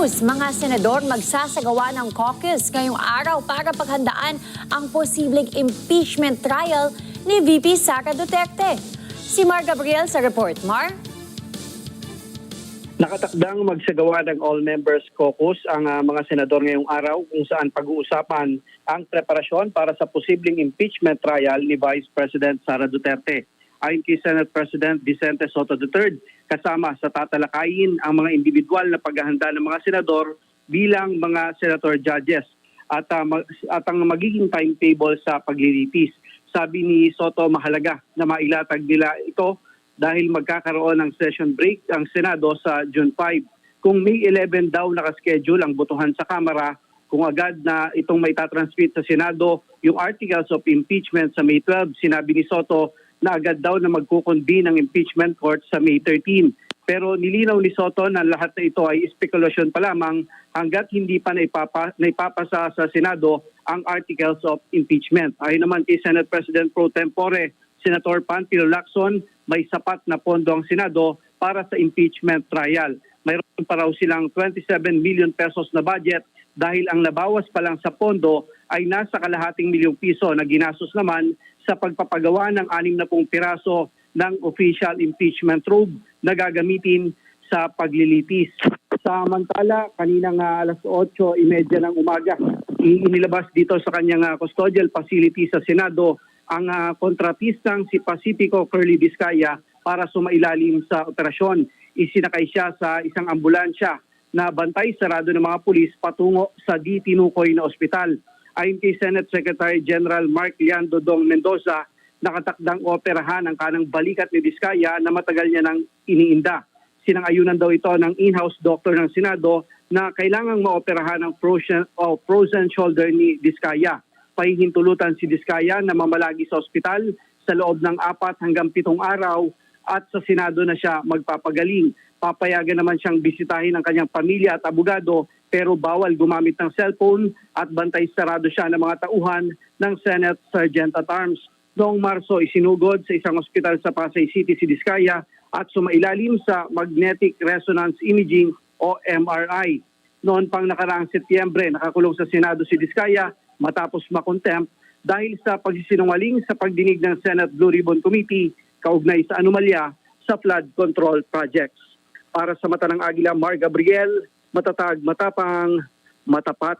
news, mga senador magsasagawa ng caucus ngayong araw para paghandaan ang posibleng impeachment trial ni VP Sara Duterte. Si Mar Gabriel sa report. Mar? Nakatakdang magsagawa ng all-members caucus ang mga senador ngayong araw kung saan pag-uusapan ang preparasyon para sa posibleng impeachment trial ni Vice President Sara Duterte. Ayon kay Senate President Vicente Sotto III, kasama sa tatalakayin ang mga individual na paghahanda ng mga senador bilang mga senator judges at ang magiging timetable sa paglilitis. Sabi ni Sotto, mahalaga na mailatag nila ito dahil magkakaroon ng session break ang Senado sa June 5. Kung May 11 daw nakaschedule ang botohan sa Kamara, kung agad na itong may tatransmit sa Senado yung articles of impeachment sa May 12, sinabi ni Sotto na agad daw na magkukonvene ng impeachment court sa May 13. Pero nilinaw ni Sotto na lahat na ito ay spekulasyon pa lamang hanggat hindi pa naipapasa sa Senado ang articles of impeachment. Ayon naman kay Senate President Pro Tempore, Senator Panfilo Lacson, may sapat na pondo ang Senado para sa impeachment trial. Mayroon pa raw silang 27 million pesos na budget dahil ang nabawas pa lang sa pondo ay nasa kalahating milyong piso na ginastos naman sa pagpapagawa ng 60 piraso ng official impeachment robe na gagamitin sa paglilitis. Samantala, kaninang alas 8:30 ng umaga, inilabas dito sa kanyang custodial facility sa Senado ang kontratistang si Pacifico Curly Vizcaya para sumailalim sa operasyon. Isinakay siya sa isang ambulansya na bantay sarado ng mga pulis patungo sa di tinukoy na ospital. Ayon kay Senate Secretary General Mark Leandro Dong Mendoza, nakatakdang operahan ang kanang balikat ni Vizcaya na matagal niya nang iniinda. Sinang-ayunan daw ito ng in-house doctor ng Senado na kailangang maoperahan ang frozen shoulder ni Vizcaya. Pahihintulutan si Vizcaya na mamalagi sa ospital sa loob ng 4 hanggang 7 araw at sa Senado na siya magpapagaling. Papayagan naman siyang bisitahin ang kanyang pamilya at abogado pero bawal gumamit ng cellphone at bantay sarado siya ng mga tauhan ng Senate Sergeant at Arms. Noong Marso, isinugod sa isang ospital sa Pasay City si Vizcaya at sumailalim sa magnetic resonance imaging o MRI. Noon pang nakaraang Setyembre, nakakulong sa Senado si Vizcaya matapos makontempt dahil sa pagsisinungaling sa pagdinig ng Senate Blue Ribbon Committee kaugnay sa anomalya sa flood control projects. Para sa Mata ng Agila, Mar Gabriel, matatag, matapang, matapat,